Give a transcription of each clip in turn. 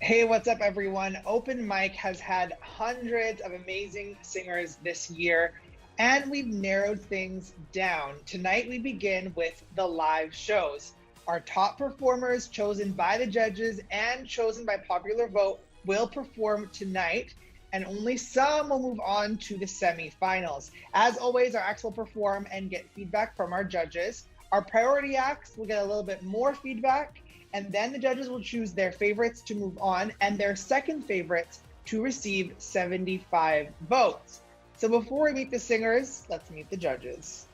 Hey, what's up, everyone? Open Mic has had hundreds of amazing singers this year, and we've narrowed things down. Tonight, we begin with the live shows. Our top performers, chosen by the judges and chosen by popular vote, will perform tonight, and only some will move on to the semifinals. As always, our acts will perform and get feedback from our judges. Our priority acts will get a little bit more feedback, and then the judges will choose their favorites to move on and their second favorites to receive 75 votes. So before we meet the singers, let's meet the judges.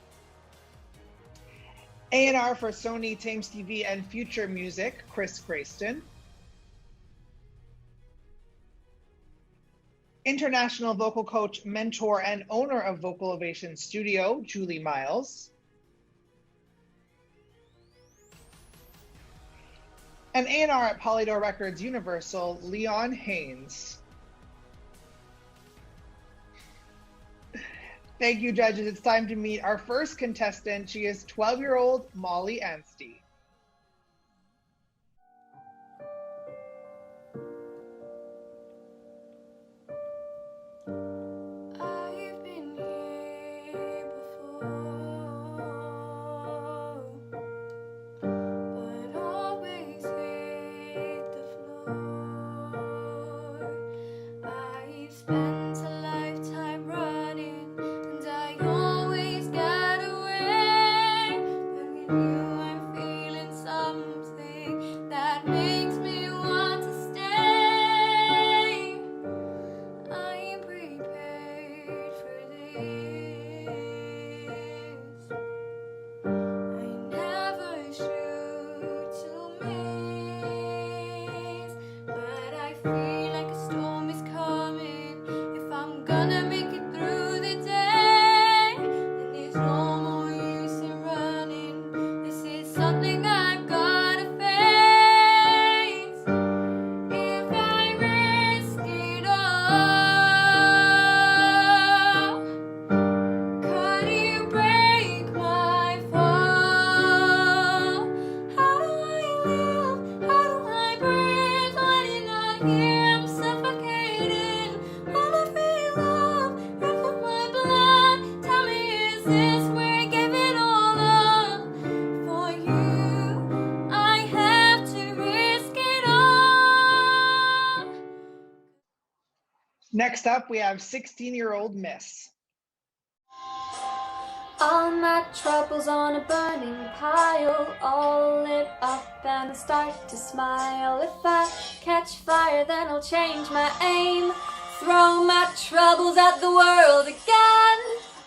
A&R for Sony, Thames TV, and Future Music, Chris Grayston. International vocal coach, mentor, and owner of Vocal Ovation Studio, Julie Miles. And A&R at Polydor Records Universal, Leon Haynes. Thank you, judges. It's time to meet our first contestant. She is 12-year-old Molly Anstey. Next up, we have 16-year-old Miss. All my troubles on a burning pile, all lit up and I start to smile. If I catch fire, then I'll change my aim, throw my troubles at the world again.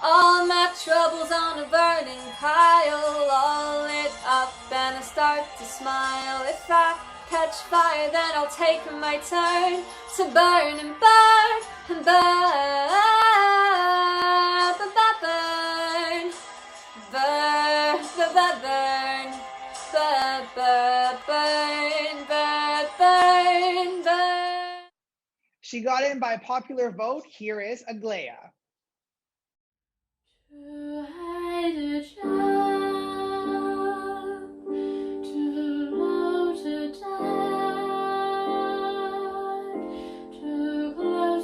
All my troubles on a burning pile, all lit up and I start to smile. If I catch fire, then I'll take my turn to burn and burn and burn, burn, burn, burn, burn, burn, burn. She got in by popular vote. Here is Aglaya. To hide a child, too low to die, too close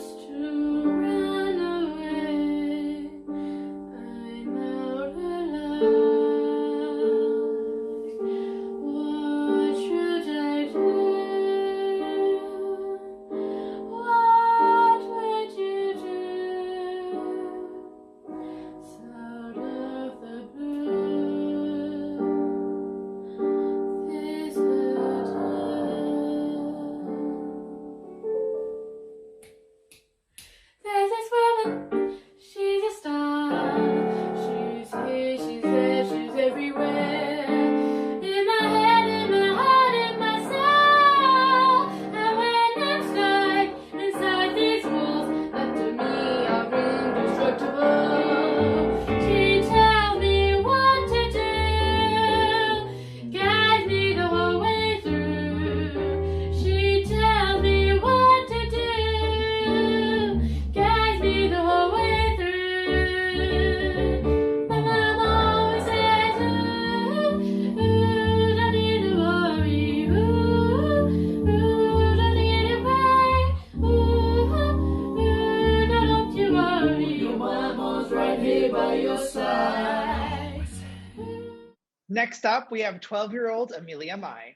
was right here by your side. Next up, we have 12-year-old Amelia Mai.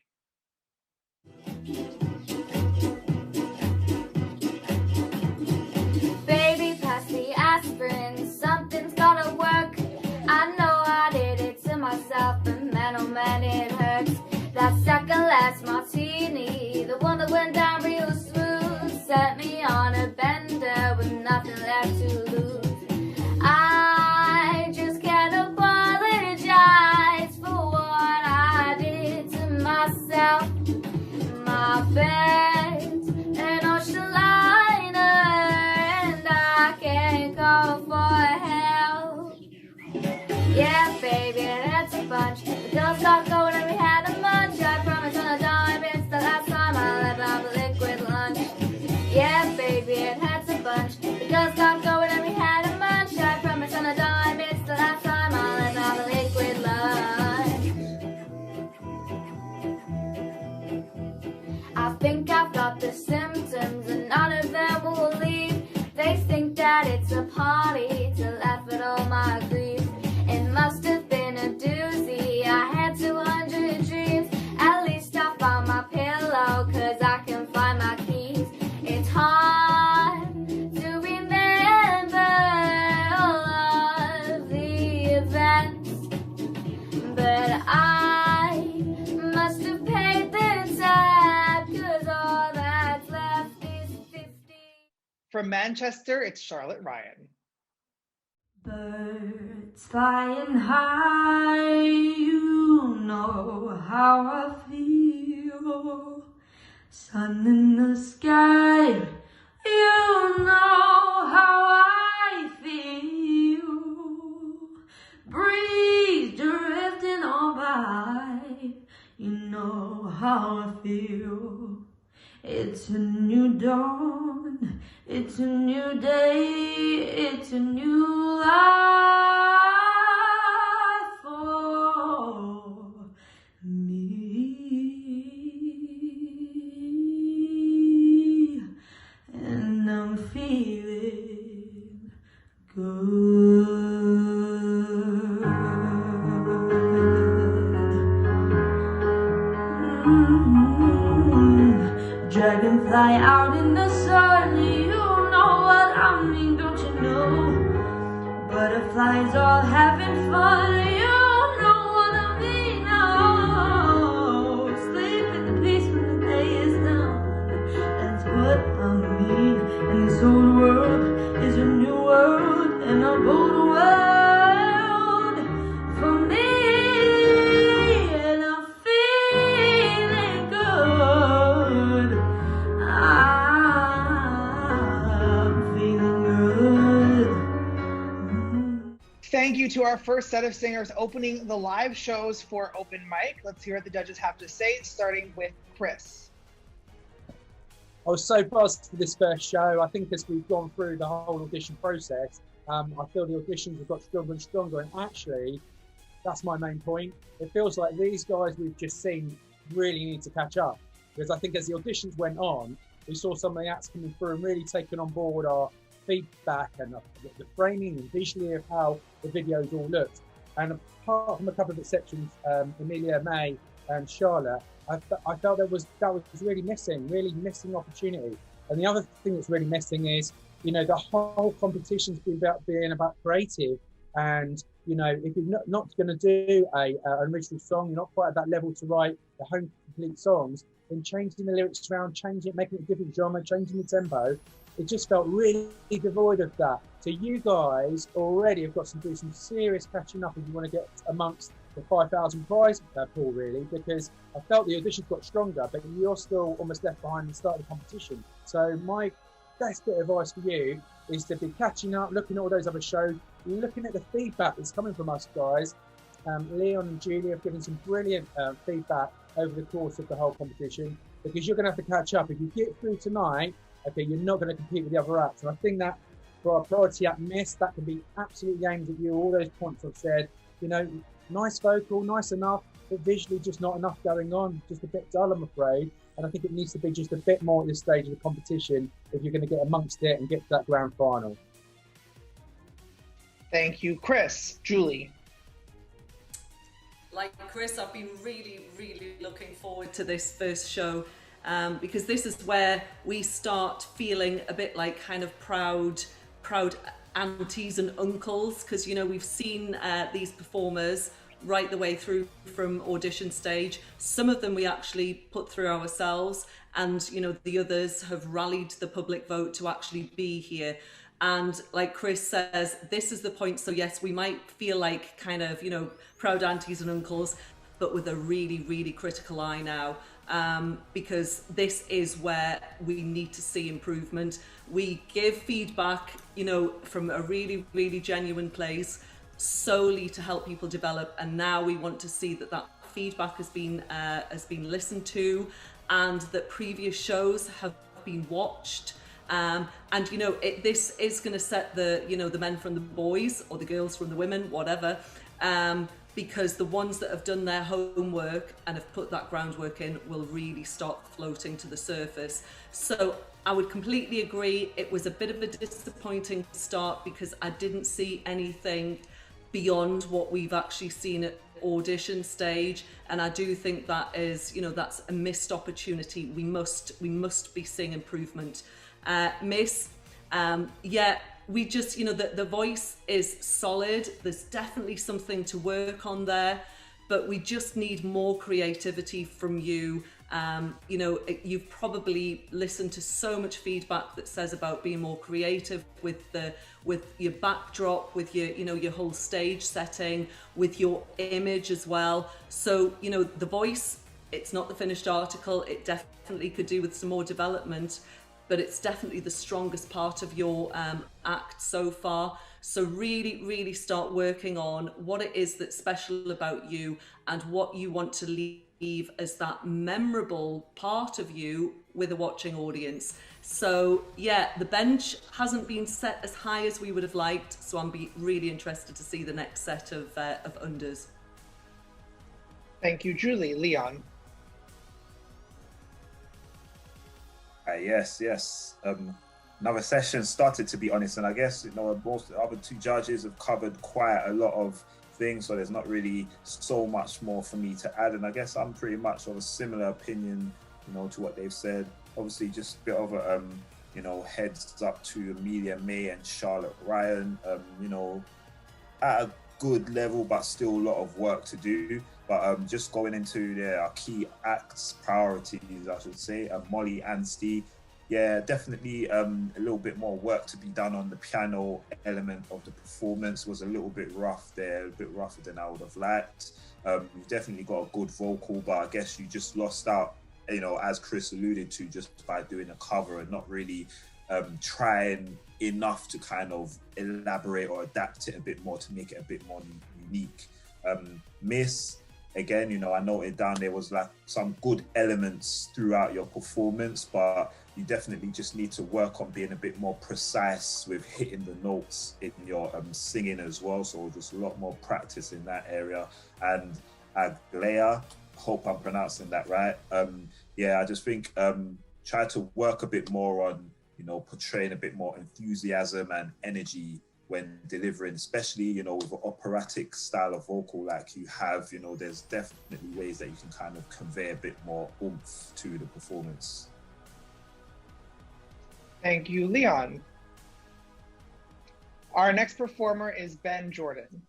Baby, pass the aspirin, something's gotta work. I know I did it to myself, but man, oh man, it hurts. That second last martini, the one that went down real smooth, set me on a bender with nothing left to lose. I just can't apologize for what I did to myself. My bed's an ocean liner, and I can't call for help. Yeah, baby, that's a bunch. The girls got going and we had a munch. I promise on a dime, it's the last time I'll ever have a liquid lunch. Yeah, baby, it had a bunch. The girls got going and we had a munch. I promise on a dime, it's the last time I'll ever have a liquid lunch. I think I've got the symptoms and none of them will leave. They think that it's a party to laugh at all my grief. It must have been a doozy. I had 200 dreams. At least I found my pillow, 'cause I can find my keys. It's hard to remember all of the events, but I must have paid the tab, 'cause all that's left is 50. From Manchester, it's Charlotte Ryan. Birds flying high, you know how I feel. Sun in the sky, you know how I feel. Breeze drifting on by, you know how I feel. It's a new dawn, it's a new day, it's a new life for me, and I'm feeling good. Dragonfly out in the sun, you know what I mean, don't you know? Butterflies all having fun, you know what I mean. Oh, sleep at the peace when the day is done, that's what I mean. And this old world is a new world, and a bold world for me. And I'm feeling good. I'm feeling good. Thank you to our first set of singers opening the live shows for Open Mic. Let's hear what the judges have to say, starting with Chris. I was so buzzed for this first show. I think as we've gone through the whole audition process, I feel the auditions have got stronger and stronger. And actually, that's my main point. It feels like these guys we've just seen really need to catch up. Because I think as the auditions went on, we saw some of the acts coming through and really taking on board our feedback and the framing and visually of how the videos all looked. And apart from a couple of exceptions, Amelia, May and Charlotte, I felt that was really missing opportunity. And the other thing that's really missing is, you know, the whole competition's been about being about creative. And, you know, if you're not going to do an original song, you're not quite at that level to write the home complete songs, then changing the lyrics around, changing it, making it a different genre, changing the tempo, it just felt really devoid of that. So you guys already have got to do some serious catching up if you want to get amongst the 5,000 prize pool, really, because I felt the auditions got stronger, but you're still almost left behind the start of the competition. So my best bit of advice for you is to be catching up, looking at all those other shows, looking at the feedback that's coming from us guys. Leon and Julie have given some brilliant feedback over the course of the whole competition, because you're going to have to catch up. If you get through tonight, okay, you're not going to compete with the other acts. And I think that for our priority act miss, that can be absolutely aimed at you. All those points I've said, you know, nice vocal, nice enough, but visually just not enough going on, just a bit dull, I'm afraid. And I think it needs to be just a bit more at this stage of the competition if you're going to get amongst it and get to that grand final. Thank you, Chris. Julie. Like Chris, I've been really looking forward to this first show, because this is where we start feeling a bit like kind of proud aunties and uncles, because you know we've seen these performers right the way through from audition stage. Some of them we actually put through ourselves, and you know the others have rallied the public vote to actually be here. And like Chris says, this is the point. So yes, we might feel like kind of, you know, proud aunties and uncles, but with a really critical eye now, because this is where we need to see improvement. We give feedback, you know, from a really genuine place, solely to help people develop. And now we want to see that that feedback has been listened to, and that previous shows have been watched. And you know, this is going to set the, you know, the men from the boys or the girls from the women, whatever, because the ones that have done their homework and have put that groundwork in will really start floating to the surface. So I would completely agree. It was a bit of a disappointing start because I didn't see anything beyond what we've actually seen at audition stage, and I do think that is, you know, that's a missed opportunity. We must be seeing improvement. Miss, yeah, we just, you know, the voice is solid. There's definitely something to work on there, but we just need more creativity from you. You know, you've probably listened to so much feedback that says about being more creative with your backdrop, with your, you know, your whole stage setting, with your image as well. So, you know, the voice, it's not the finished article. It definitely could do with some more development, but it's definitely the strongest part of your act so far. So really start working on what it is that's special about you and what you want to leave as that memorable part of you with a watching audience. So yeah, the bench hasn't been set as high as we would have liked, so I'm really interested to see the next set of unders. Thank you, Julie. Leon. Yes. Another session started, to be honest, and I guess, you know, most the other two judges have covered quite a lot of things, so there's not really so much more for me to add. And I guess I'm pretty much of a similar opinion, you know, to what they've said. Obviously, just a bit of a, you know, heads up to Amelia May and Charlotte Ryan, you know, at a good level, but still a lot of work to do. But just going into their key acts, priorities, I should say, Molly and Steve, yeah, definitely a little bit more work to be done on the piano element of the performance. Was a little bit rough there, a bit rougher than I would have liked. You've definitely got a good vocal, but I guess you just lost out, you know, as Chris alluded to, just by doing a cover and not really trying enough to kind of elaborate or adapt it a bit more to make it a bit more unique. Miss, again, you know, I noted down there was like some good elements throughout your performance, but you definitely just need to work on being a bit more precise with hitting the notes in your singing as well. So just a lot more practice in that area. And Aglaya, hope I'm pronouncing that right. Yeah, I just think try to work a bit more on, you know, portraying a bit more enthusiasm and energy when delivering, especially, you know, with an operatic style of vocal like you have. You know, there's definitely ways that you can kind of convey a bit more oomph to the performance. Thank you, Leon. Our next performer is Ben Jordan.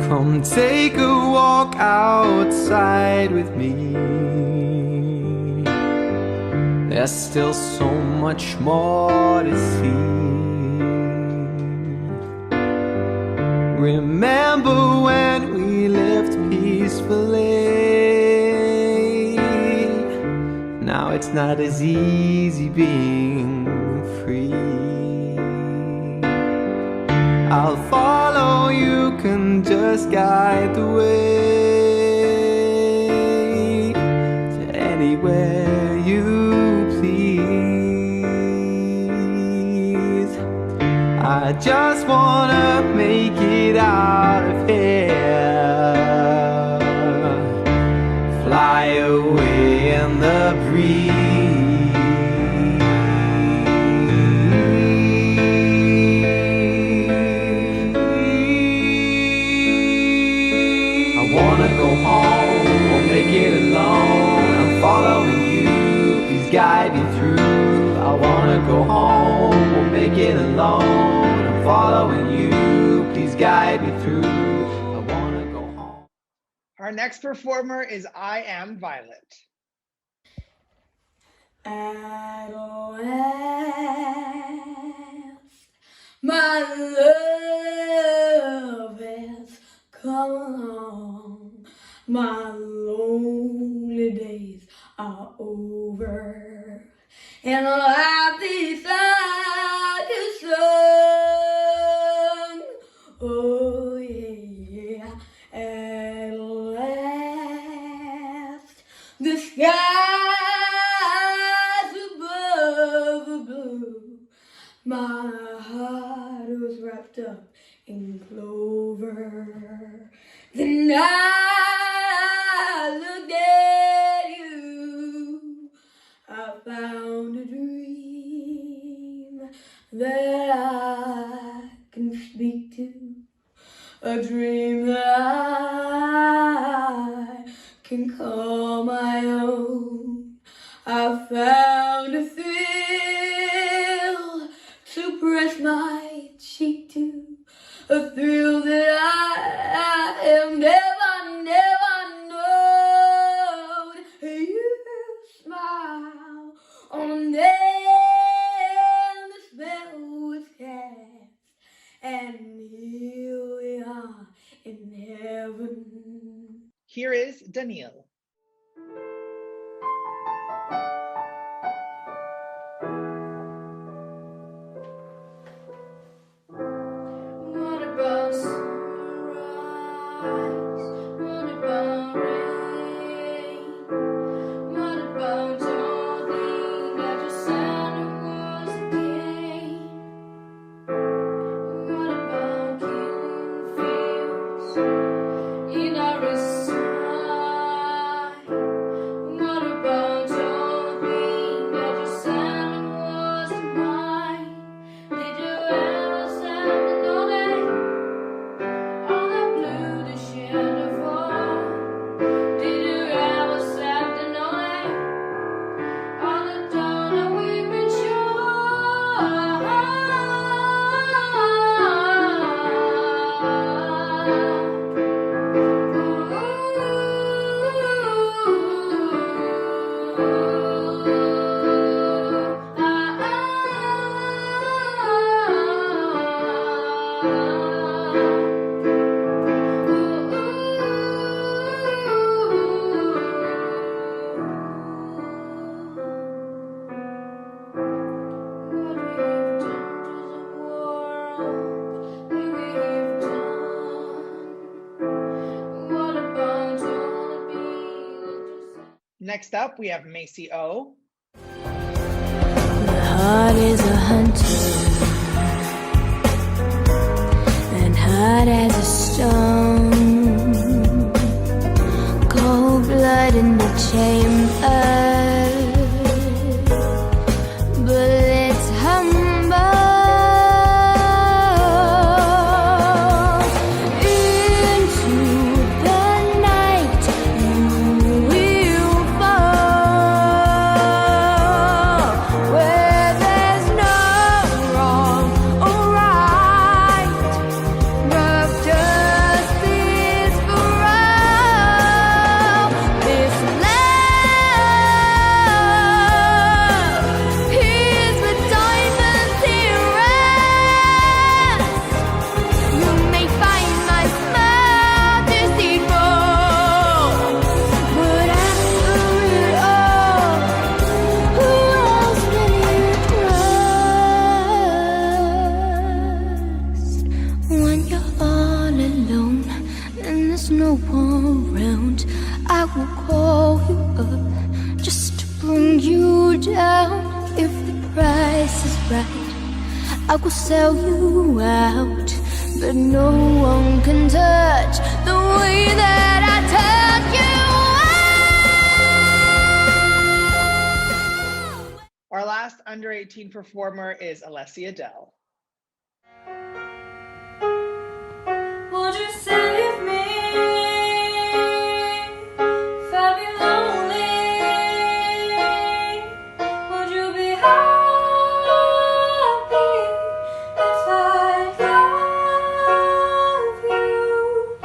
Come take a walk outside with me. There's still so much more to see. Remember when we lived peacefully? Now it's not as easy being free. I'll follow, you can just guide the way to anywhere you please. I I just wanna make it out of here. Fly away in the breeze. I wanna go home, won't make it alone. I'm following you, please guide me through. I wanna go home, won't make it alone. I'm following you, please guide me through. I wanna go home. Our next performer is I Am Violet. At last, my love has come along. My lonely days are over, and life is like a song. Oh yeah, at last, the skies above are blue. My heart was wrapped up in clover. Then I looked at you. I found a dream that I can speak to. A dream that I can call my own. I found a thrill to press my cheek to. A thrill that I have never known. You smile on them, the spell was cast, and here we are in heaven. Here is Danielle. What about sunrise? What about rain? What about darling that your Santa was again? What about killing fields in our sky? What about darling that your Santa was mine? Did you ever send the note? All that blue the shadow fall. Did you ever send the note? All the dawn that we've been Next up, we have Macy O. My heart is a hunter, and hard as a stone. Cold blood in the chamber, bullets humble. Into the night you will fall, where there's no wrong or right, but justice for all. This love is the diamonds here rest. You may find my smile deceitful, but after it all, who else can you trust? When you're all alone and there's no one around, I will call you up just to bring you down. If the price is right, I could sell you out, but no one can touch the way that I touch you. Our last under 18 performer is Alessia Dell. Would you save me if I be lonely? Would you be happy if I love you?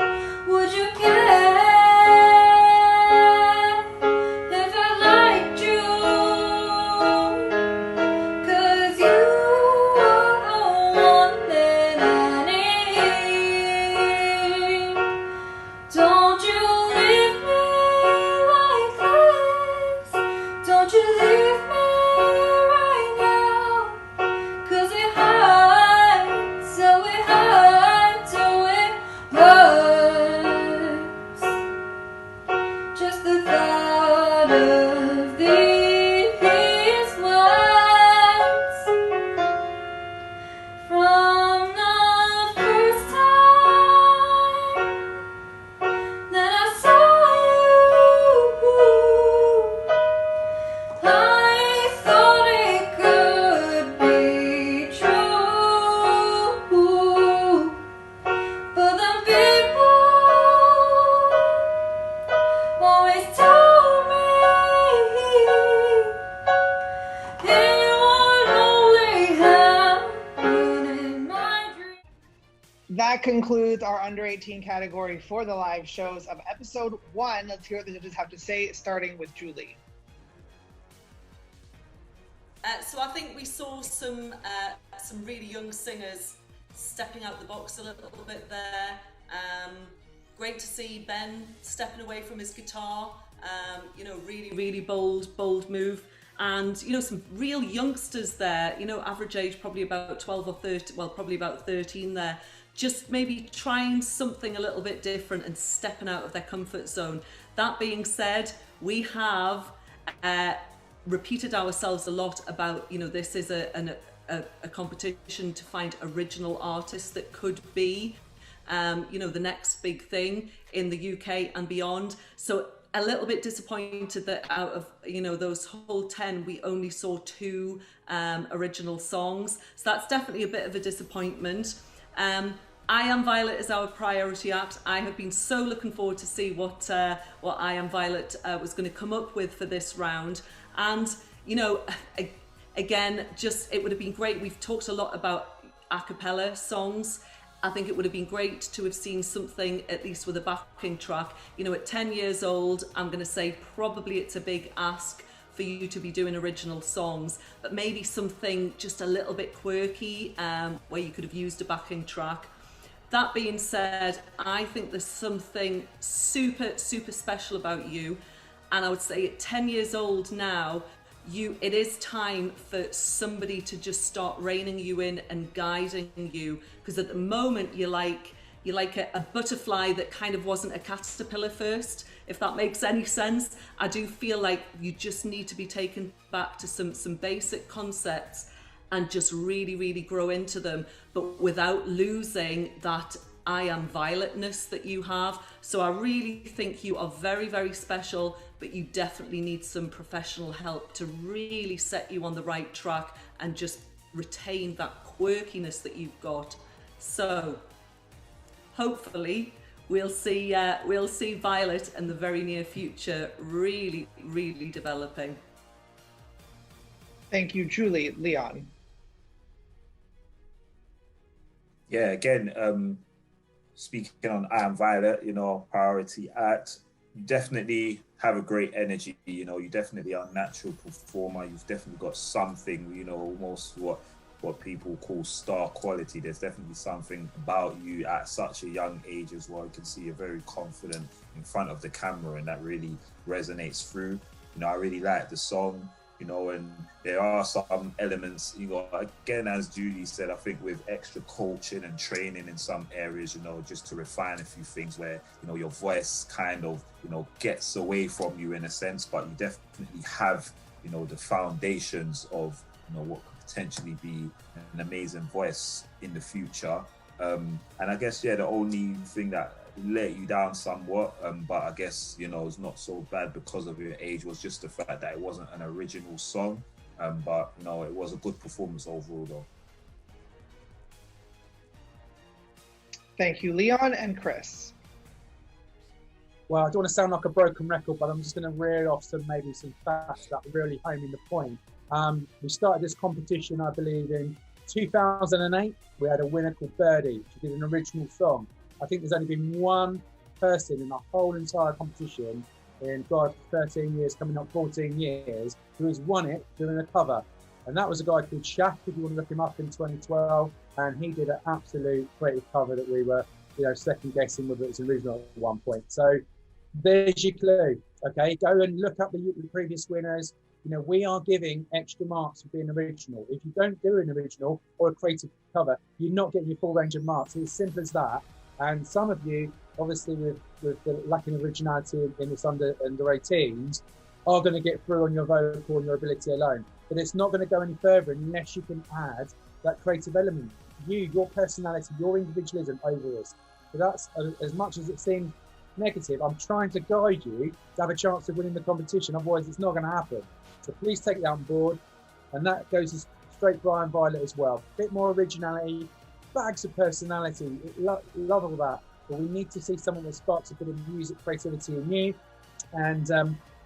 Would you care if I liked you? 'Cause you are the one that I need. Don't you leave me like this. Don't you leave me right now. 'Cause it hurts, so it hurts, so it hurts. Just the thought of these words from the first time that I saw you. I thought it could be true, but the people always told me it would only happen in my dreams. That concludes our under 18 category for the live shows of episode 1. Let's hear what the judges have to say, starting with Julie. So I think we saw some really young singers stepping out the box a little bit there. Great to see Ben stepping away from his guitar. Really bold move. And, some real youngsters there, average age probably about 12 or 13, well, probably about 13 there. Just maybe trying something a little bit different and stepping out of their comfort zone. That being said, we have repeated ourselves a lot about, this is a competition to find original artists that could be, the next big thing in the UK and beyond. So a little bit disappointed that out of, those whole 10, we only saw 2 original songs. So that's definitely a bit of a disappointment. I Am Violet is our priority act. I have been so looking forward to see what I Am Violet was going to come up with for this round. And, again, it would have been great. We've talked a lot about a cappella songs. I think it would have been great to have seen something, at least with a backing track. At 10 years old, I'm going to say probably it's a big ask for you to be doing original songs, but maybe something just a little bit quirky where you could have used a backing track. That being said, I think there's something super special about you, and I would say at 10 years old now, it is time for somebody to just start reining you in and guiding you, because at the moment you're like a butterfly that kind of wasn't a caterpillar first, if that makes any sense. I do feel like you just need to be taken back to some basic concepts and just really grow into them, but without losing that I Am Violetness that you have. So I really think you are very special, but you definitely need some professional help to really set you on the right track and just retain that quirkiness that you've got. So hopefully we'll see Violet in the very near future really developing. Thank you, Julie. Leon. Yeah, again, speaking on I Am Violet, priority act, you definitely have a great energy, you definitely are a natural performer. You've definitely got something, almost what people call star quality. There's definitely something about you at such a young age as well. You can see you're very confident in front of the camera, and that really resonates through. I really like the song. And there are some elements, again, as Julie said, I think with extra coaching and training in some areas, just to refine a few things where, your voice kind of, gets away from you in a sense, but you definitely have, the foundations of, what could potentially be an amazing voice in the future. And I guess, yeah, the only thing that let you down somewhat, but I guess, you know, it's not so bad because of your age, was just the fact that it wasn't an original song. But, you know, it was a good performance overall, though. Thank you, Leon and Chris. Well, I don't want to sound like a broken record, but I'm just going to reel off some facts that really home in the point. We started this competition, I believe, in 2008. We had a winner called Birdie. She did an original song. I think there's only been one person in the whole entire competition in 13 years, coming up 14 years, who has won it doing a cover. And that was a guy called Shaq, if you want to look him up, in 2012. And he did an absolute creative cover that we were, you know, second guessing whether it was original at one point. So there's your clue. Okay, go and look up the previous winners. You know, we are giving extra marks for being original. If you don't do an original or a creative cover, you're not getting your full range of marks. It's as simple as that. And some of you, obviously, with the lacking of originality in this under 18s, are going to get through on your vocal and your ability alone. But it's not going to go any further unless you can add that creative element. Your personality, your individualism over this. So that's, as much as it seems negative, I'm trying to guide you to have a chance of winning the competition. Otherwise, it's not going to happen. So please take that on board. And that goes straight Brian Violet as well. A bit more originality, bags of personality. Love all that. But we need to see someone that sparks a bit of music creativity in you. And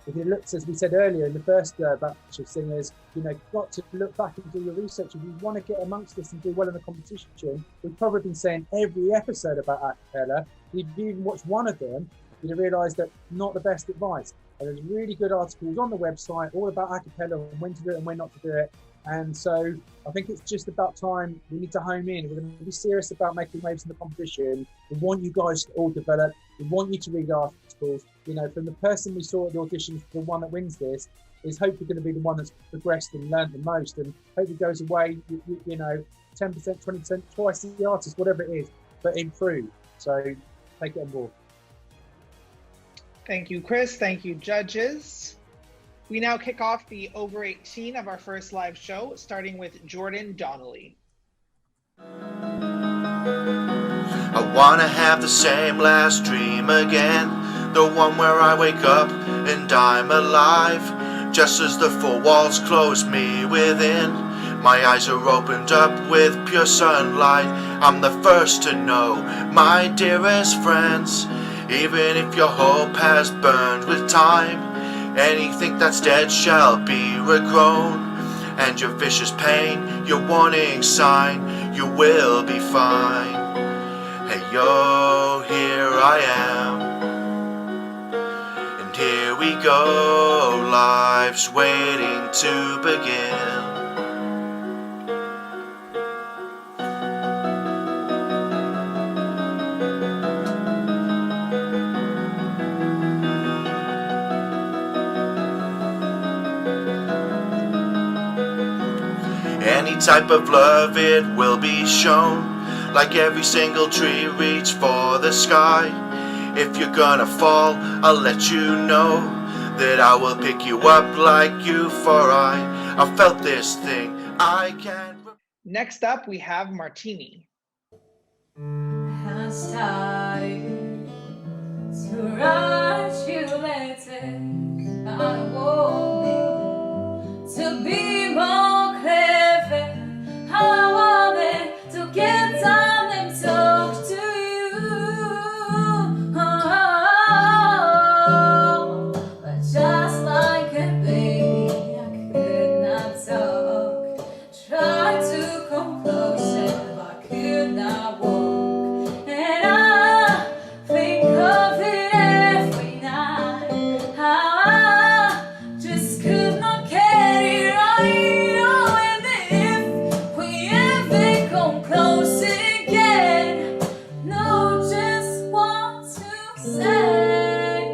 if you looked, as we said earlier, in the first batch of singers, you know, got to look back and do your research. If you want to get amongst this and do well in the competition, we've probably been saying every episode about a cappella. If you even watched one of them, you'd have realised that not the best advice. And there's really good articles on the website all about a cappella and when to do it and when not to do it. And so I think it's just about time we need to home in. We're going to be serious about making waves in the competition. We want you guys to all develop. We want you to read articles. You know, from the person we saw at the auditions, the one that wins this is hopefully going to be the one that's progressed and learned the most, and hopefully goes away, you know, 10%, 20%, twice the artist, whatever it is, but improve. So take it on board. Thank you, Chris. Thank you, judges. We now kick off the over 18 of our first live show, starting with Jordan Donnelly. I wanna have the same last dream again, the one where I wake up and I'm alive, just as the four walls close me within. My eyes are opened up with pure sunlight. I'm the first to know, my dearest friends, even if your hope has burned with time, anything that's dead shall be regrown, and your vicious pain, your warning sign, you will be fine. Hey yo, here I am, and here we go, life's waiting to begin. Any type of love, it will be shown. Like every single tree, reach for the sky. If you're gonna fall, I'll let you know that I will pick you up like you, for I felt this thing I can't. Next up, we have Martini. I started to write you letters. I wanted to be more clever. I wanted to get down and talk to you. But just like a baby, I could not talk. Tried to come closer, but could not walk. And I think of it every night, how I just could not carry on. And if we ever come close again, know just what to say.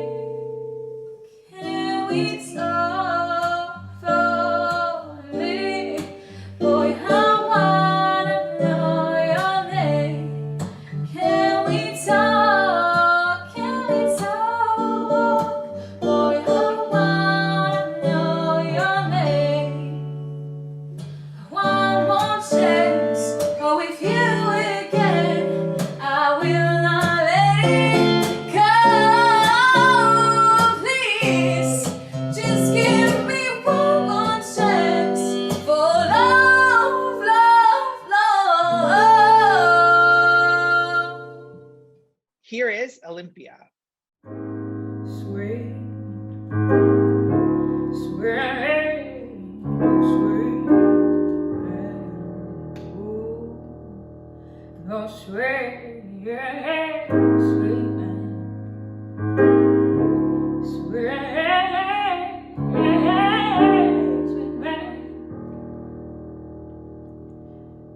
Can we talk for me? Boy, I wanna know your name. Can we talk? Can we talk? Boy, I wanna know your name. I Miss Olympia. Sweet, sweet, sweet, oh sweet, sweet man, sweet, sweet man,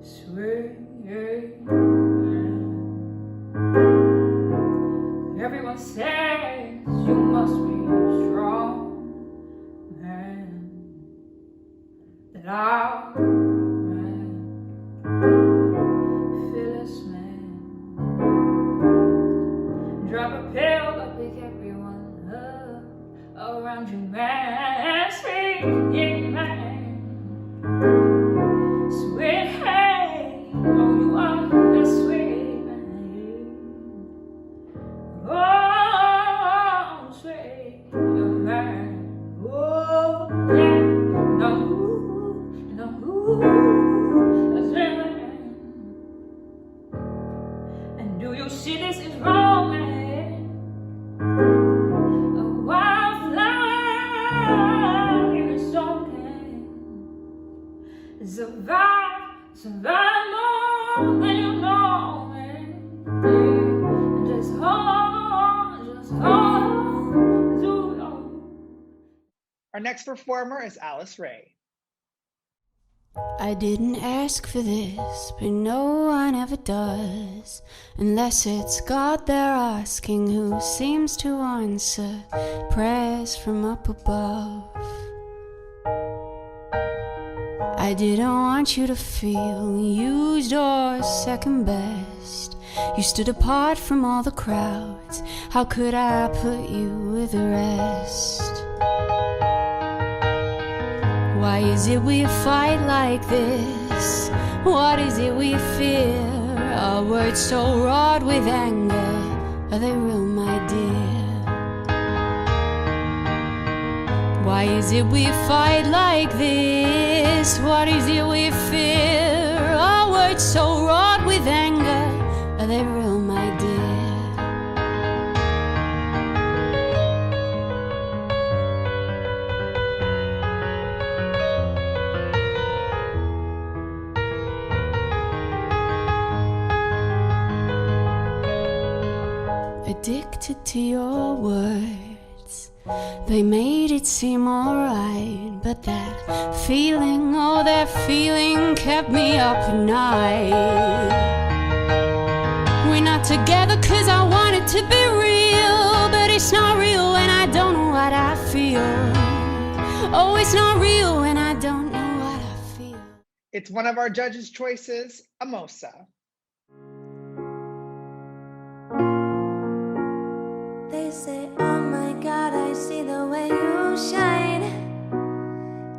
sweet man. Everyone says you must be strong, man. That I'm man, fearless man. Drop a pill, but pick everyone up around you, man. Sweet, yeah, man. Sweet, hey, oh, you are the sweet man. Oh, sweet young man. Oh, yeah. No, that's right. And do you see this is wrong, man? A wildflower in a song can survive more than you know, man. Yeah. Just hold too long. Our next performer is Alice Ray. I didn't ask for this, but no one ever does, unless it's God they're asking, who seems to answer prayers from up above. I didn't want you to feel used or second best. You stood apart from all the crowds. How could I put you with the rest? Why is it we fight like this? What is it we fear? Our words so wrought with anger, are they real, my dear? Why is it we fight like this? What is it we fear? Our words so wrought with anger, are they real, my dear? Addicted to your words, they made it seem alright, but that feeling, oh that feeling kept me up at night. We're not together cause I want it to be real, but it's not real when I don't know what I feel. Oh, it's not real when I don't know what I feel. It's one of our judges' choices, Amosa. They say, oh my God, I see the way you shine.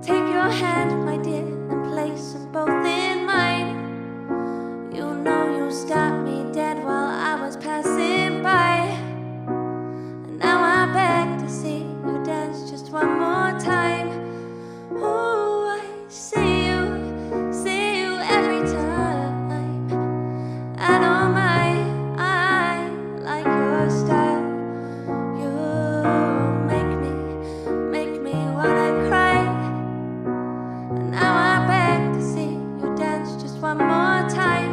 Take your hand, my dear, and place them both in mine. You know you stopped me dead while I was passing by. And now I beg to see you dance just one more time. Ooh, I see you every time. I don't mind, I like your style. Make me wanna cry. And now I beg to see you dance just one more time.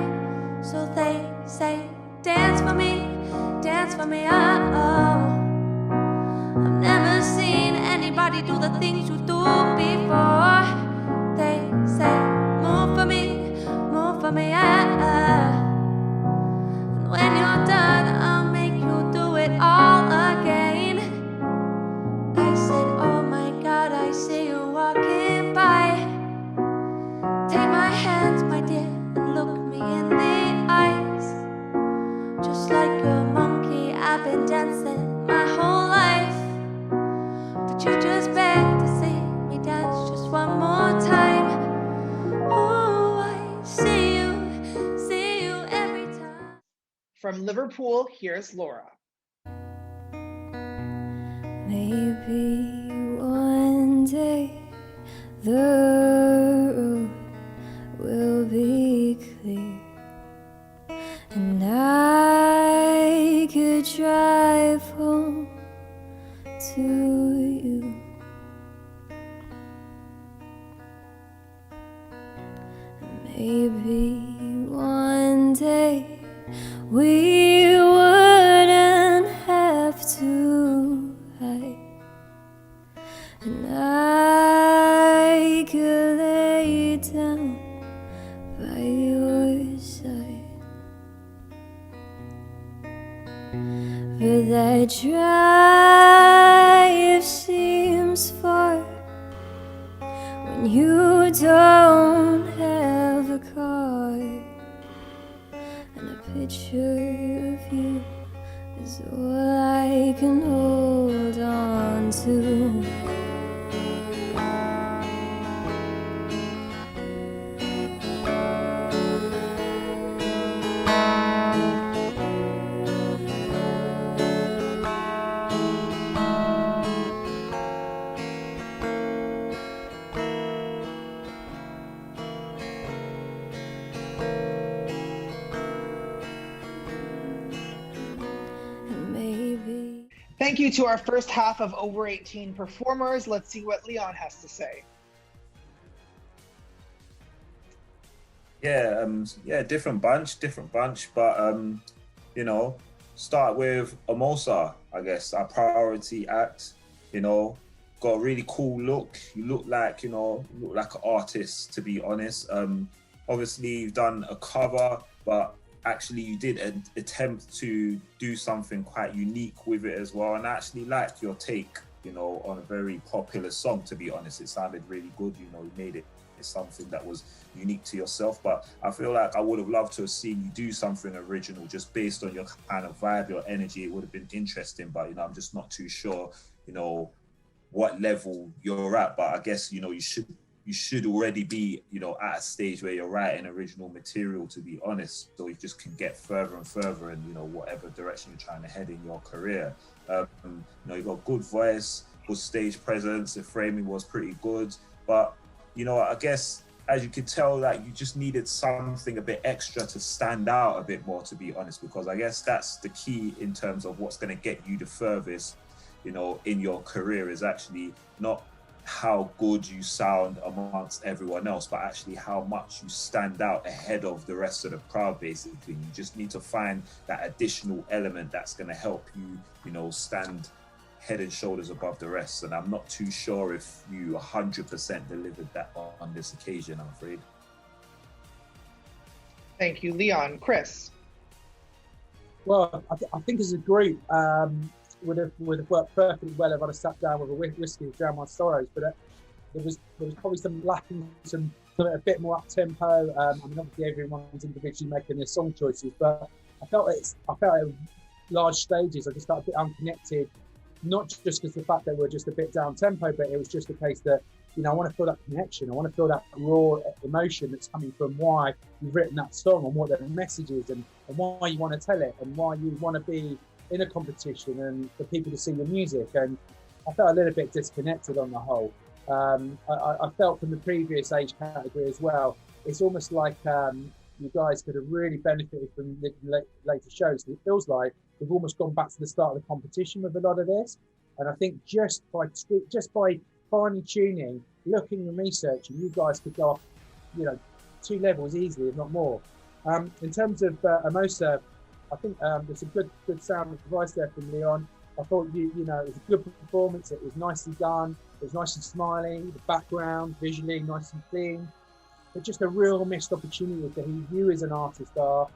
So they say, dance for me, oh. I've never seen anybody do the things you do before. They say, move for me, and when you're done, I'll make you do it all again. I said, oh my God, I see you walking by. Take my hands, my dear, and look me in the eyes. Just like a monkey, I've been dancing my whole life. But you just beg to see me dance just one more time. Oh, I see you every time. From Liverpool, here's Laura. Maybe one day the road will be clear, and I could try drive home to you. Maybe one day we wouldn't have to hide, and I could lay down by your side. But that drive seems far when you don't have a car, and a picture of you is all I can hold on to. Thank you to our first half of over 18 performers. Let's see what Leon has to say. Yeah, different bunch, but you know, start with Amosa, I guess, our priority act. You know, got a really cool look. You look like, you know, an artist, to be honest. Obviously you've done a cover, but actually you did attempt to do something quite unique with it as well, and I actually liked your take, you know, on a very popular song. To be honest, it sounded really good. You know, you made it something that was unique to yourself, but I feel like I would have loved to have seen you do something original just based on your kind of vibe, your energy. It would have been interesting, but you know, I'm just not too sure, you know, what level you're at. But I guess, you know, you should already be, you know, at a stage where you're writing original material, to be honest, so you just can get further and further in, you know, whatever direction you're trying to head in your career. You know, you got good voice, good stage presence, the framing was pretty good, but you know, I guess as you could tell, like, you just needed something a bit extra to stand out a bit more, to be honest, because I guess that's the key in terms of what's going to get you the furthest, you know, in your career, is actually not how good you sound amongst everyone else, but actually how much you stand out ahead of the rest of the crowd. Basically, you just need to find that additional element that's going to help you, you know, stand head and shoulders above the rest. And I'm not too sure if you 100% delivered that on this occasion, I'm afraid. Thank you, Leon. Chris? Well, I think as a group, would have worked perfectly well if I'd have sat down with a whiskey and drowned my sorrows, but there was probably some lacking, some a bit more up tempo. I mean, obviously everyone's individually making their song choices, but I felt at large stages I just felt a bit unconnected, not just because the fact that we're just a bit down tempo, but it was just the case that, you know, I want to feel that connection. I want to feel that raw emotion that's coming from why you've written that song and what the message is, and why you want to tell it, and why you want to be in a competition and for people to see your music. And I felt a little bit disconnected on the whole. I felt from the previous age category as well, it's almost like you guys could have really benefited from the later shows. It feels like we've almost gone back to the start of the competition with a lot of this. And I think just by finely tuning, looking and researching, you guys could go up, you know, 2 levels easily, if not more. In terms of Amosa, I think there's a good sound advice there from Leon. I thought you know, it was a good performance. It was nicely done. It was nice and smiling. The background visually nice and clean. But just a real missed opportunity for who you as an artist are,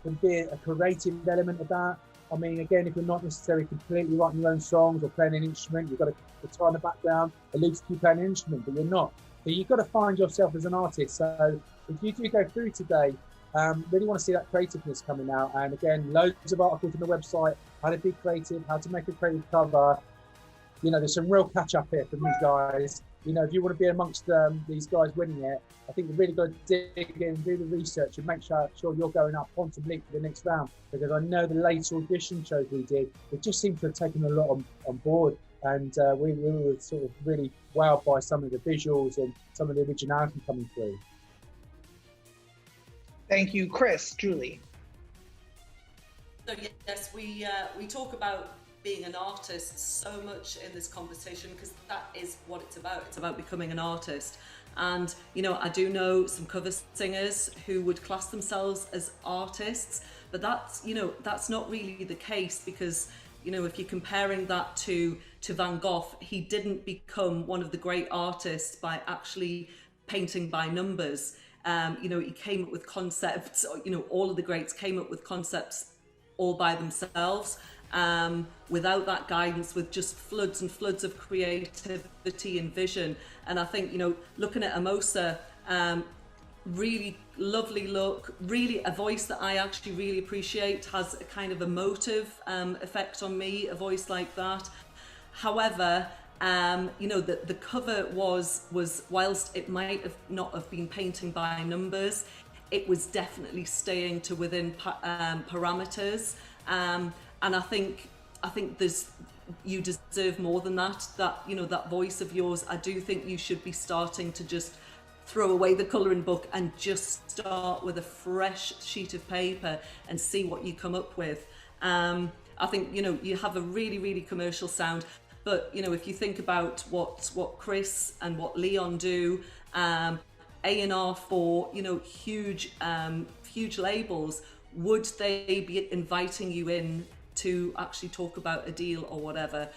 to be a creative element of that. I mean, again, if you're not necessarily completely writing your own songs or playing an instrument, you've got a guitar in the background, at least keep playing an instrument, but you're not. So you've got to find yourself as an artist. So if you do go through today, really want to see that creativeness coming out. And again, loads of articles on the website, how to be creative, how to make a creative cover. You know, there's some real catch up here from these guys. You know, if you want to be amongst these guys winning it, I think you've really got to dig in, do the research, and make sure you're going up quantum leap for the next round. Because I know the later audition shows we did, it just seemed to have taken a lot on board. And we were sort of really wowed by some of the visuals and some of the originality coming through. Thank you, Chris. Julie? So yes, we talk about being an artist so much in this conversation because that is what it's about. It's about becoming an artist. And, you know, I do know some cover singers who would class themselves as artists, but that's, you know, that's not really the case because, you know, if you're comparing that to Van Gogh, he didn't become one of the great artists by actually painting by numbers. You know, he came up with concepts, you know, all of the greats came up with concepts all by themselves, without that guidance, with just floods and floods of creativity and vision. And I think, you know, looking at Amosa, really lovely look, really a voice that I actually really appreciate, has a kind of emotive effect on me, a voice like that. However, you know, the cover was whilst it might have not have been painting by numbers, it was definitely staying to within parameters. And I think you deserve more than that. That, you know, that voice of yours, I do think you should be starting to just throw away the colouring book and just start with a fresh sheet of paper and see what you come up with. I think, you know, you have a really, really commercial sound, but, you know, if you think about what Chris and what Leon do, A&R for, you know, huge labels, would they be inviting you in to actually talk about a deal or whatever,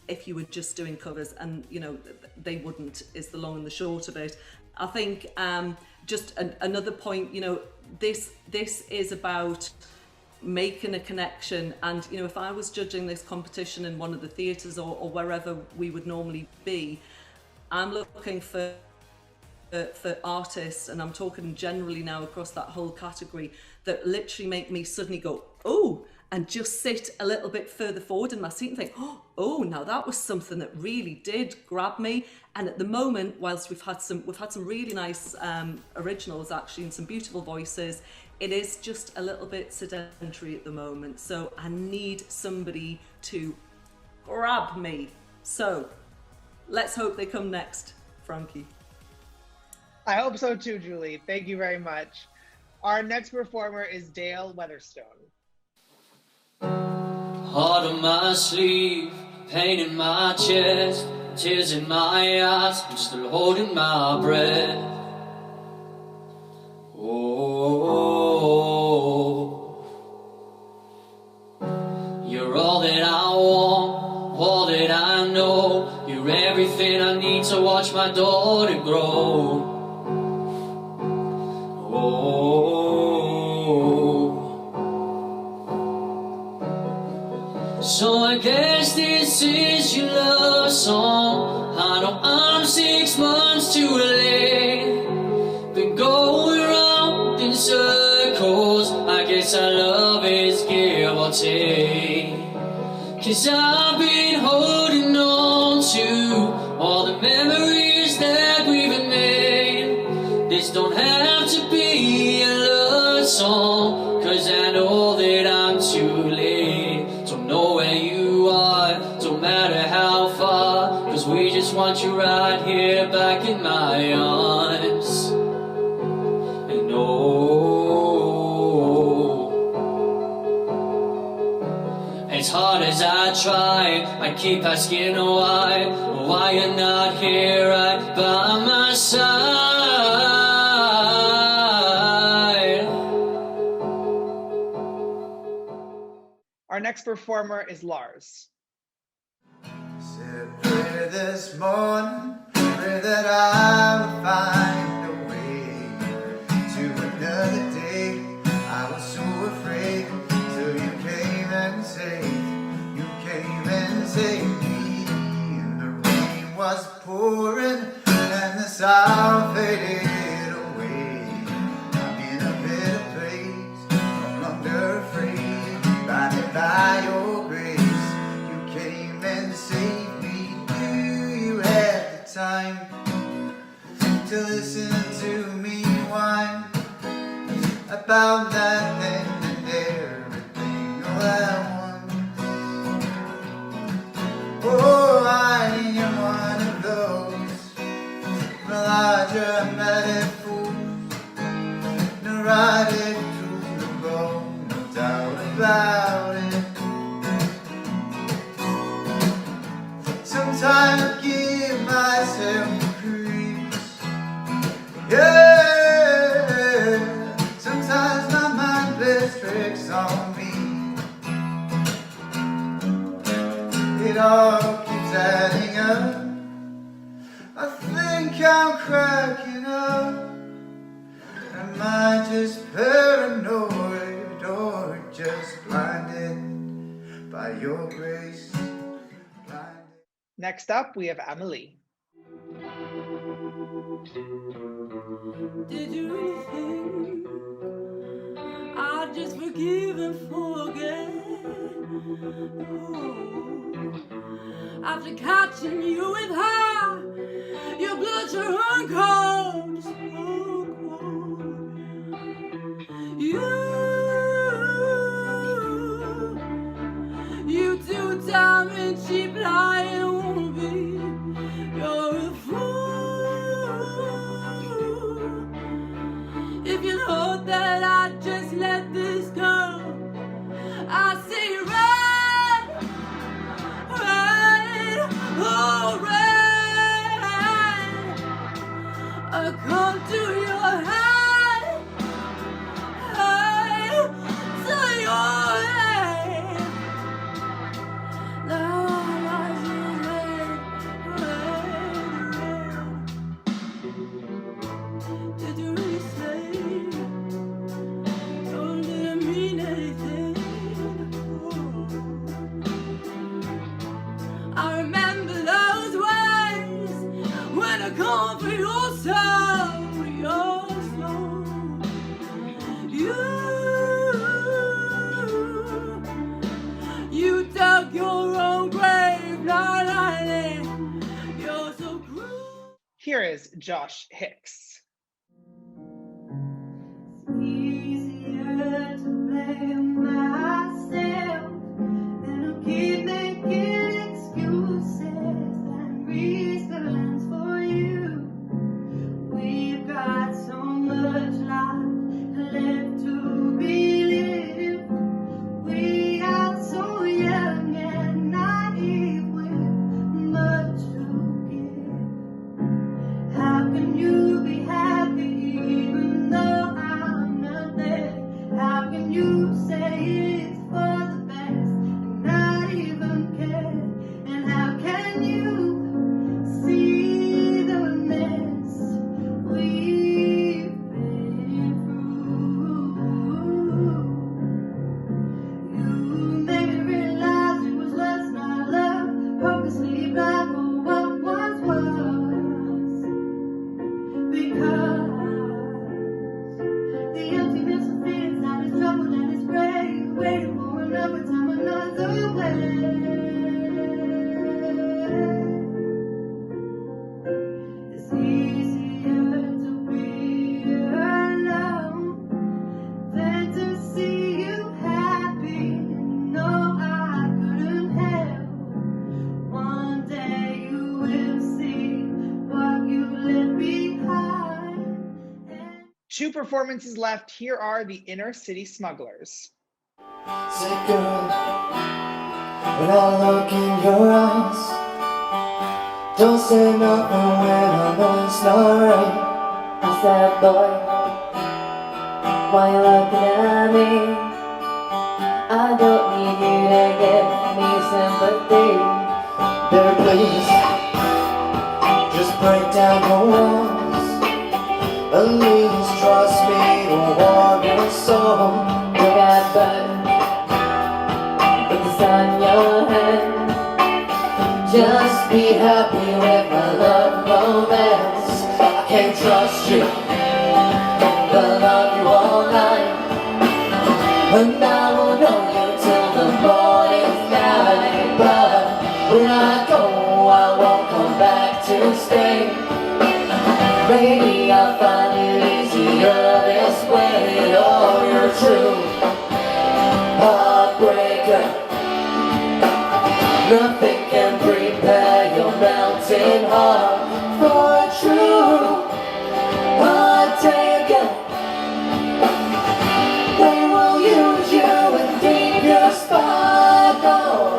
if you were just doing covers? And, you know, they wouldn't, is the long and the short of it. I think just another point, you know, this is about making a connection. And, you know, if I was judging this competition in one of the theatres or wherever we would normally be, I'm looking for artists, and I'm talking generally now across that whole category, that literally make me suddenly go, oh, and just sit a little bit further forward in my seat and think, oh, now that was something that really did grab me. And at the moment, whilst we've had some really nice originals actually, and some beautiful voices, it is just a little bit sedentary at the moment. So I need somebody to grab me. So let's hope they come next, Frankie. I hope so too, Julie. Thank you very much. Our next performer is Dale Weatherstone. Heart on my sleeve, pain in my chest, tears in my eyes, I'm still holding my breath. Oh, you're all that I want, all that I know. You're everything I need to watch my daughter grow. So I guess this is your love song. I know I'm 6 months too late, been going round in circles. I guess our love is give or take, 'cause I've been holding on to all the memories that we've made. This don't have to be a love song, 'cause I know that I'm too late. Don't know where you are, don't matter how far, 'cause we just want you right here back in my arms. And oh, as hard as I try, I keep asking why you're not here right by my side. Our next performer is Lars. Said pray this morning, pray that I would find a way to another day. I was so afraid till you came and saved me. And the rain was pouring and the sound faded away. I'm in a better place, no longer afraid, blinded by your grace. You came and saved me. Do you have the time to listen to me whine about that thing and everything all at once? Oh, I am one of those melodramatic fools, neurotic to the bone, no doubt about Sometimes I give myself the creeps. Yeah, sometimes my mind plays tricks on me. It all keeps adding up. I think I'm cracking up. Am I just paranoid or just blinded by your grace? Next up, we have Emily. Did you really think I'd just forgive and forget? Oh, after catching you with her, your blood's run cold, so cold. You two-time and cheap lying won't be. You're a fool. If you thought that I'd just let this go, I say run, run, oh run. I come to your head, to your head. Now all I see is red. Did you really say? Don't didn't mean anything. Oh. I remember those words when I come for your soul, your soul. You dug your own grave, not lying. You're so cruel. Here is Josh Hicks. Easier to blame myself than to keep making excuses and reasons for you. We've got so much life left to be lived. We are so young and naive with much to give. How can you be happy even though I'm not there? How can you say it's for the best and not even care? And how can you see the mess we've been through? You made me realize it was lust, not love, hopelessly blind for what once was. Because the emptiness of feelings now is troubled and it's brave, waiting for another time, another way. It's easier to be alone than to see you happy. No, I couldn't help. One day you will see what you left behind. Two performances left. Here are the Inner City Smugglers. Say girl, when I look in your eyes, don't say nothing when I know it's not right. I said, boy, why you looking at me? I don't need you to give me sympathy. Better please, just break down the walls. At least trust me to warm your soul. You got burned with the sun in your hand. Just be happy with my love romance. I can't trust you, but I love you all night. And I will know you till the morning's light. But when I go, I won't come back to stay. Maybe I'll find it easier this way. Oh, you're true heartbreaker. Nothing can prepare your melting heart for a true heartaker. They will use you and deep your spine. Oh.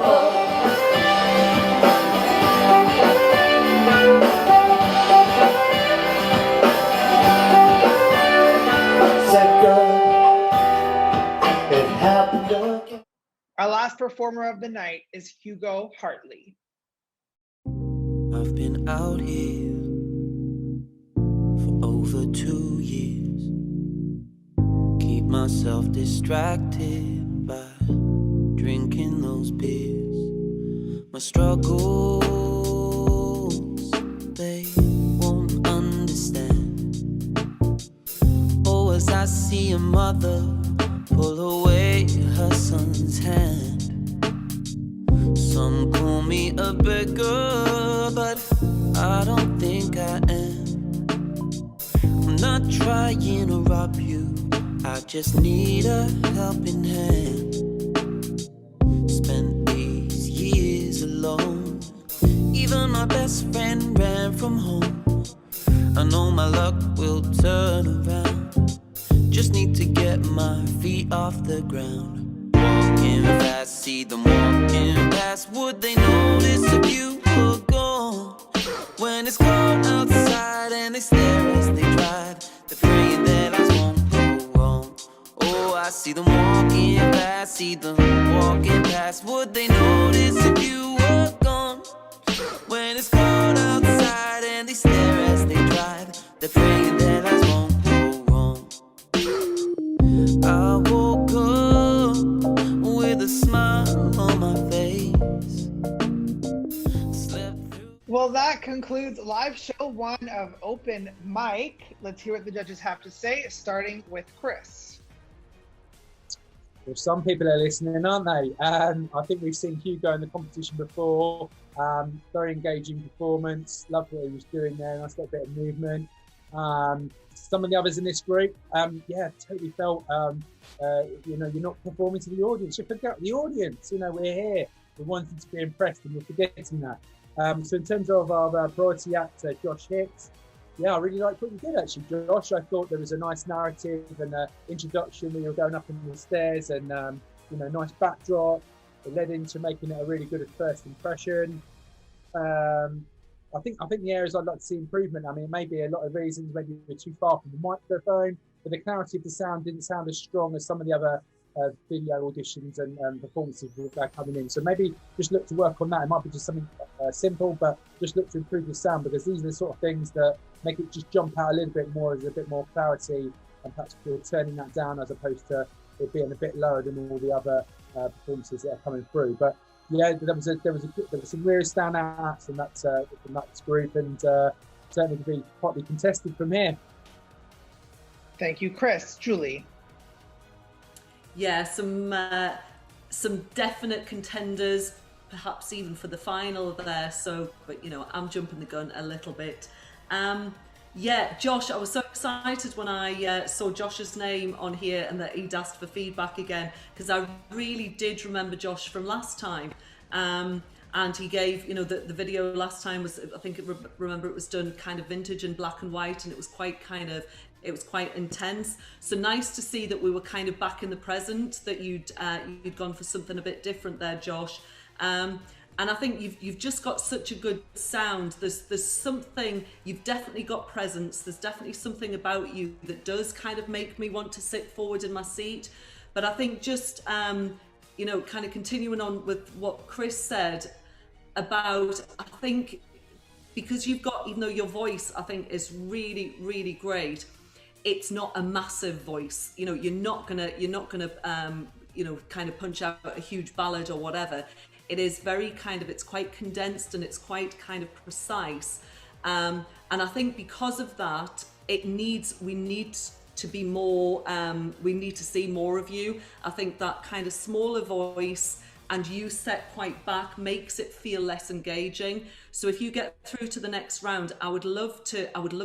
performer of the night is Hugo Hartley. I've been out here for over 2 years. Keep myself distracted by drinking those beers. My struggles, they won't understand. Oh, as I see a mother pull away her son's hand. Some call me a beggar, but I don't think I am. I'm not trying to rob you, I just need a helping hand. Spent these years alone, even my best friend ran from home. I know my luck will turn around, just need to get my feet off the ground. Walking fast, see them walking past. Would they notice if you were gone? When it's cold outside and they stare as they drive, they're praying that I won't go wrong. Oh, I see them walking fast, see them walking past. Would they notice if you were gone? When it's cold outside and they stare as they drive, they're praying that I won't go wrong. I woke up with a smile on my face. Well, that concludes live show 1 of Open Mic. Let's hear what the judges have to say, starting with Chris. Well, some people are listening, aren't they? I think we've seen Hugo in the competition before. Very engaging performance. Loved what he was doing there. Nice little bit of movement. Some of the others in this group, totally felt, you're not performing to the audience. You forget the audience. We're here. We're wanting to be impressed, and you're forgetting that. So in terms of our priority actor, Josh Hicks, I really liked what you did, actually, Josh. I thought there was a nice narrative and introduction when you were going up the stairs, and nice backdrop. It led into making it a really good first impression. I think the areas I'd like to see improvement. I mean, it may be a lot of reasons. Maybe we're too far from the microphone, but the clarity of the sound didn't sound as strong as some of the other video auditions and performances that are coming in. So maybe just look to work on that. It might be just something simple, but just look to improve the sound, because these are the sort of things that make it just jump out a little bit more. There's a bit more clarity, and perhaps you're turning that down as opposed to it being a bit lower than all the other performances that are coming through. But yeah, there was some real standout acts from that group, and certainly to be partly contested from here. Thank you, Chris. Julie. Yeah, some definite contenders, perhaps even for the final there. So, but I'm jumping the gun a little bit. Josh, I was so excited when I saw Josh's name on here and that he'd asked for feedback again, because I really did remember Josh from last time. And he gave, the video last time was, I think, remember it was done kind of vintage and black and white, and it was quite intense. So nice to see that we were kind of back in the present, that you'd gone for something a bit different there, Josh. And I think you've just got such a good sound. There's something, you've definitely got presence. There's definitely something about you that does kind of make me want to sit forward in my seat. But I think just, kind of continuing on with what Chris said about, I think, because you've got, even though your voice, I think, is really, really great, it's not a massive voice. You're not gonna kind of punch out a huge ballad or whatever. It is very it's quite condensed, and it's quite kind of precise. And I think because of that, we need to be more, we need to see more of you. I think that kind of smaller voice and you set quite back makes it feel less engaging. So if you get through to the next round, I would love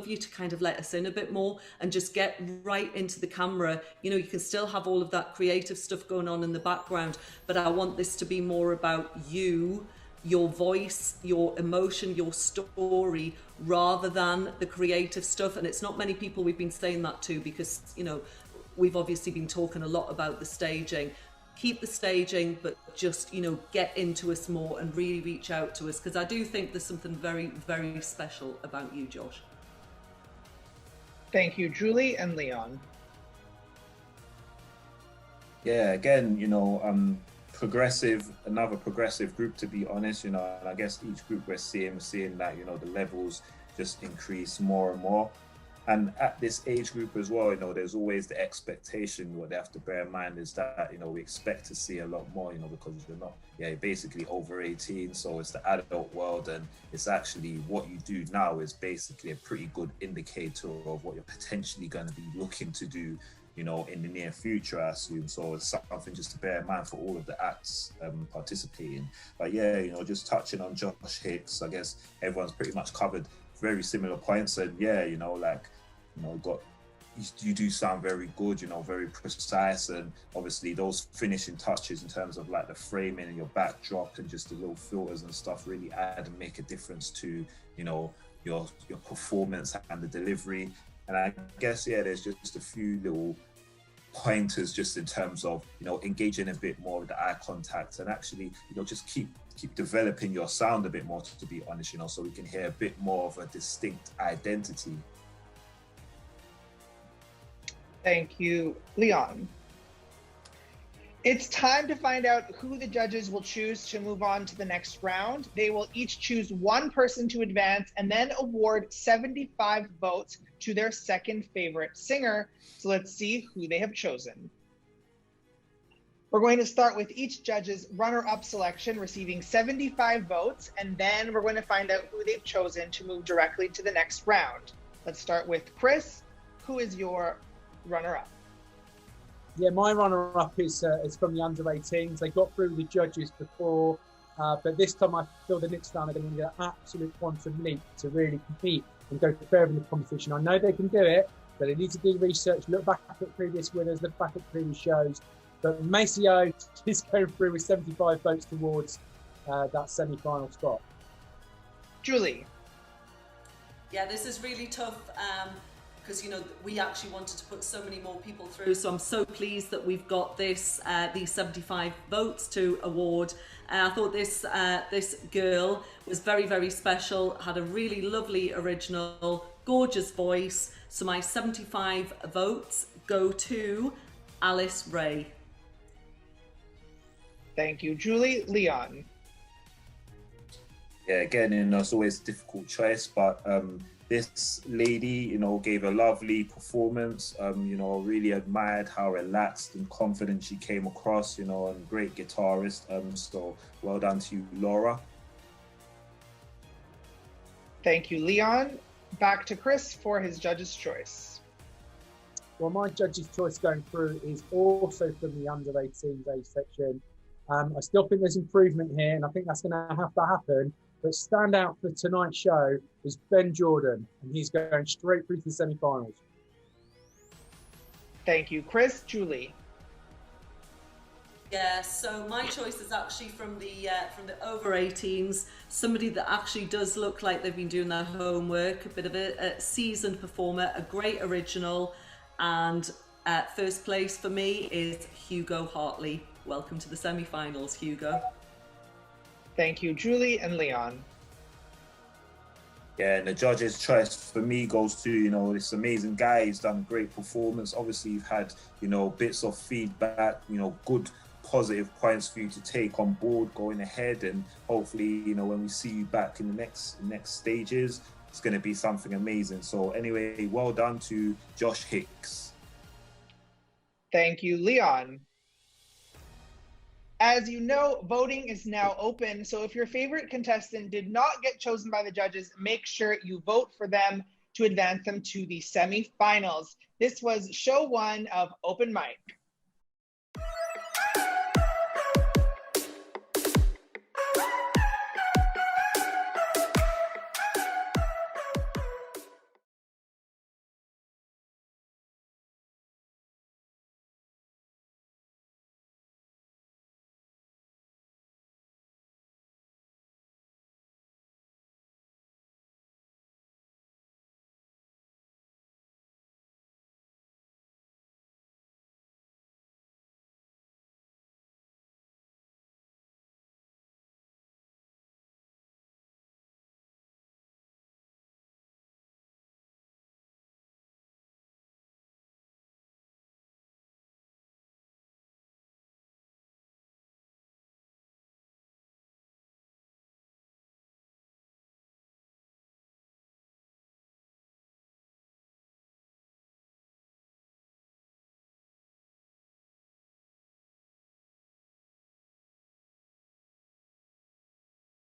you to kind of let us in a bit more and just get right into the camera. You can still have all of that creative stuff going on in the background, but I want this to be more about you, your voice, your emotion, your story, rather than the creative stuff. And it's not many people we've been saying that to, because we've obviously been talking a lot about the staging. Keep the staging, but just get into us more and really reach out to us, because I do think there's something very, very special about you, Josh. Thank you, Julie and Leon. Yeah, again, another progressive group, to be honest, you know, and I guess each group we're seeing that, you know, the levels just increase more and more. And at this age group as well, you know, there's always the expectation. What they have to bear in mind is that, you know, we expect to see a lot more, you know, because you're not, basically over 18. So it's the adult world, and it's actually what you do now is basically a pretty good indicator of what you're potentially going to be looking to do, you know, in the near future, I assume. So it's something just to bear in mind for all of the acts participating. But yeah, you know, just touching on Josh Hicks, I guess everyone's pretty much covered very similar points. And yeah, you know, like, you know, you do sound very good, you know, very precise, and obviously those finishing touches in terms of like the framing and your backdrop and just the little filters and stuff really add and make a difference to, you know, your performance and the delivery. And I guess, yeah, there's just a few little pointers just in terms of, you know, engaging a bit more with the eye contact and actually, you know, just keep developing your sound a bit more, to be honest, you know, so we can hear a bit more of a distinct identity. Thank you, Leon. It's time to find out who the judges will choose to move on to the next round. They will each choose one person to advance and then award 75 votes to their second favorite singer. So let's see who they have chosen. We're going to start with each judge's runner-up selection receiving 75 votes, and then we're going to find out who they've chosen to move directly to the next round. Let's start with Chris. Who is your runner-up? Yeah, my runner-up is from the under-18s. They got through the judges before, but this time I feel the next round are going to need an absolute quantum leap to really compete and go further in the competition. I know they can do it, but they need to do research, look back at previous winners, look back at previous shows. But Maceo is going through with 75 votes towards that semi-final spot. Julie. Yeah, this is really tough. Because, you know, we actually wanted to put so many more people through, so I'm so pleased that we've got these 75 votes to award. I thought this girl was very, very special, had a really lovely, original, gorgeous voice. So my 75 votes go to Alice Ray. Thank you, Julie. Leon. Yeah, again, you know, it's always a difficult choice, but this lady, you know, gave a lovely performance. You know, really admired how relaxed and confident she came across, you know, and great guitarist. So well done to you, Laura. Thank you, Leon. Back to Chris for his judge's choice. Well, my judge's choice going through is also from the under-18s age section. I still think there's improvement here, and I think that's going to have to happen. But standout for tonight's show is Ben Jordan, and he's going straight through to the semi-finals. Thank you, Chris. Julie. Yeah, so my choice is actually from the over 18s, somebody that actually does look like they've been doing their homework, a bit of a seasoned performer, a great original, and first place for me is Hugo Hartley. Welcome to the semi-finals, Hugo. Thank you, Julie and Leon. Yeah, and the judge's choice for me goes to, you know, this amazing guy. He's done a great performance. Obviously, you've had, you know, bits of feedback, you know, good positive points for you to take on board going ahead, and hopefully, you know, when we see you back in the next stages, it's going to be something amazing. So anyway, well done to Josh Hicks. Thank you, Leon. As you know, voting is now open, so if your favorite contestant did not get chosen by the judges, make sure you vote for them to advance them to the semi-finals. This was show one of Open Mic.